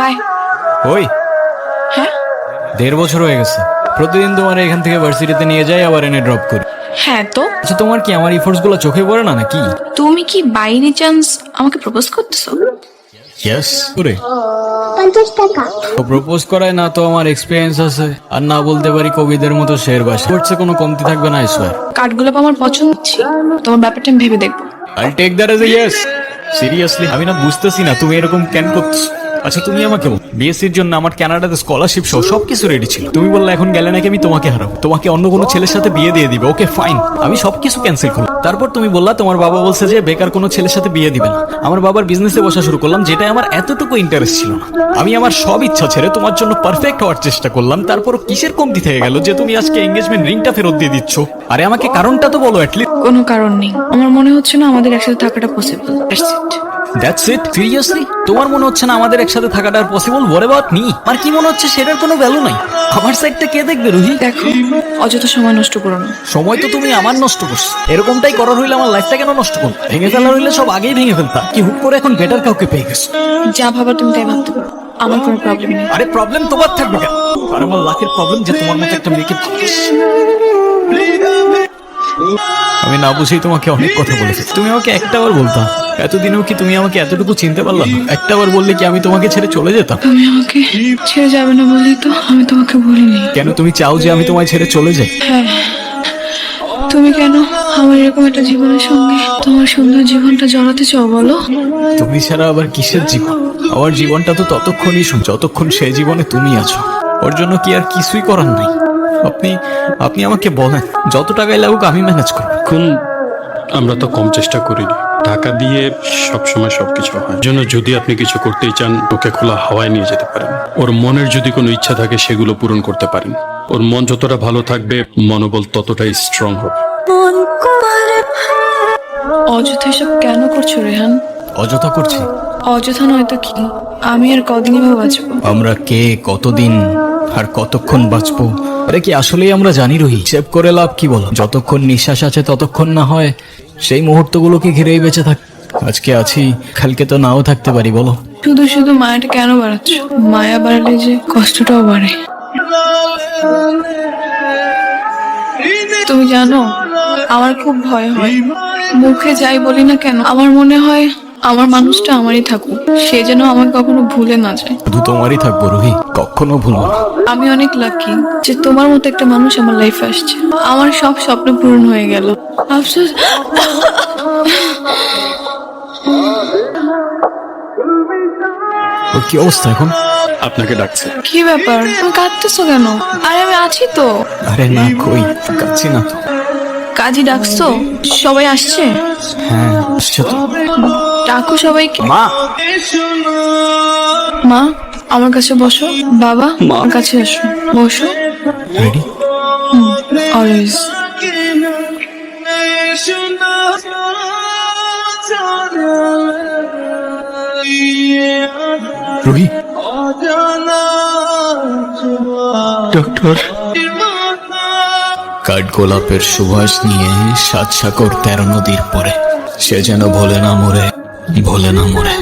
By. ওই হ্যাঁ 1.5 বছর হয়ে গেছে প্রতিদিন তোমার এখান থেকে ভার্সিটিতে নিয়ে যাই আবার এনে ড্রপ করি। হ্যাঁ তো আচ্ছা তোমার কি আমার ইফোর্টস গুলো চোখে পড়ে না নাকি? তুমি কি বাই এনি চান্স আমাকে প্রপোজ করতেছো? ইয়েস করে 50 টাকা। প্রপোজ করায় না তো আমার এক্সপিরিয়েন্স আছে আর না বলতে পারি কবিদের মতো শের বাসা করছে কোনো কমতি থাকবে না আইসোয়ার। কাঠগোলাপ আমার পছন্দ ছিল, তোমার ব্যাপারটা আমি ভেবে দেখবো। I take that as a yes. Seriously আমি না বুঝতেছি না তুমি এরকম কেন করছো। আচ্ছা তুমি আমাকে বিএসসির জন্য আমার কানাডাতে স্কলারশিপ সহ সবকিছু রেডি ছিল, তুমি বললে এখন গেলে নাকি আমি তোমাকে হারাবো, তোমাকে অন্য কোনো ছেলের সাথে বিয়ে দিয়ে দিবে। ওকে ফাইন, আমি সবকিছু ক্যান্সেল করলাম। তারপর তুমি বললা তোমার বাবা বলছে যে বেকার কোনো ছেলের সাথে বিয়ে দিবে না। আমার বাবার বিজনেসে বসা শুরু করলাম, যেটা আমার এতটুকু ইন্টারেস্ট ছিল না। আমি আমার সব ইচ্ছা ছেড়ে তোমার জন্য পারফেক্ট হওয়ার চেষ্টা করলাম, তারপর কিসের কমতি থেকে গেল যে তুমি আজকে এঙ্গেজমেন্ট রিংটা ফেরত দিয়ে দিচ্ছ? আরে আমাকে কারণটা তো বলো অ্যাটলিস্ট। কোনো কারণ নেই, আমার মনে হচ্ছে না আমাদের একসাথে থাকাটা পসিবল। That's it. সিরিয়াসলি তোমার মনে হচ্ছে না আমাদের একসাথে থাকাটা আর পসিবল? What about me? আর কি মনে হচ্ছে সেটার কোনো ভ্যালু নাই? আমার সাইডটা কে দেখবে রুহি? দেখো, অযথা সময় নষ্ট করো না। সময় তো তুমি আমার নষ্ট করছো। এরকমটাই করার হইলে আমার লাইফটা কেন নষ্ট করো? ভেঙে ফেলার হইলে সব আগেই ভেঙে ফেলতা। কি হুট করে এখন বেটার কাউকে পেয়ে গেছো? যা ভাবার তুমি তাই ভাবতে পারো, আমার কোনো প্রবলেম নেই। আরে প্রবলেম তোমার থাকবে কেন? আর আমার লাখের প্রবলেম যে তোমার মতো একটা মেয়েকে ভালোবাসি। আমি না বুঝেই তোমাকে অনেক কথা বলেছি, তুমি আমাকে একটাবার বলতা। এতদিনেও কি তুমি আমাকে এতটুকু চিনতে পারলাম? একটাবার বললে কি আমি তোমাকে ছেড়ে চলে যেতাম? তুমি আমাকে ছেড়ে যাবে না বলেই তো আমি তোমাকে বলিনি। কেন তুমি চাও যে আমি তোমায় ছেড়ে চলে যাই? হ্যাঁ, তুমি কেন আমার এরকম একটা জীবনের সঙ্গে তোমার সুন্দর জীবনটা জড়াতে চাও বলো? তুমি ছাড়া আবার কিসের জীবন? আমার জীবনটা তো ততক্ষণই যতক্ষণ সেই জীবনে তুমি আছো। ওর জন্য কি আর কিছুই করার নাই? আপনি আপনি আমাকে বলেন যত টাকাই লাগুক আমি ম্যানেজ করব। এখন আমরা তো কম চেষ্টা করিনি, টাকা দিয়ে সবসময় সবকিছু হয়। জন্য যদি আপনি কিছু করতেই চান, ওকে খোলা হাওয়ায় নিয়ে যেতে পারেন। ওর মনের যদি কোনো ইচ্ছা থাকে সেগুলো পূরণ করতে পারেন। ওর মন যতটা ভালো থাকবে, মনোবল ততটাই স্ট্রং হবে। অযথা এসব কেন করছো রেহান? অযথা করছি? অযথা নয়তো কি? আমি আর কদিনই বা বাঁচবো? আমরা কে, কতদিন আর কতক্ষণ বাঁচবো এটা কি আসলেই আমরা জানি রহি? সেভ করে লাভ কি বলো? যতক্ষণ নিঃশ্বাস আছে ততক্ষণ না হয় সেই মুহূর্তগুলোকে ঘিরেই বেঁচে থাক। আজকে আছি, কালকে তো নাও থাকতে পারি বলো। শুধু শুধু মায়াটা কেন বাড়াচ্ছ? মায়া বাড়ালে যে কষ্টটাও বাড়ে। তুমি জানো আমার খুব ভয় হয়, মুখে যাই বলি না কেন আমার মনে হয় আমার মানুষটা আমারই থাকুক, সে যেন আমাকে কখনো ভুলে না যায়। শুধু তোমারই থাকবো রহি, কখনো ভুলবো না। আমি অনেক লাকি যে তোমার মতো একটা মানুষ আমার লাইফে আসছে। আমার সব স্বপ্ন পূরণ হয়ে গেল। আফসোস ওর কি অবস্থা এখন? আপনাকে ডাকছে। কি ব্যাপার, তুমি কাঁদতেছো কেন? আরে আমি আছি তো। আরে না, কই কাচ্ছি না তো। কাজী ডাকছো? সবাই আসছে? হ্যাঁ আসছে তো। ডাকো সবাইকে। মা, মা আমার কাছে বসো। বাবা আমার কাছে আসো, বসো। রেডি? অলওয়েজ। রুহি, ডক্টর কাঠগোলাপের সুবাস নিয়ে 7 সাগর 13 নদীর পরে সে যেন ভোলে না মরে, ভোলে না মরে।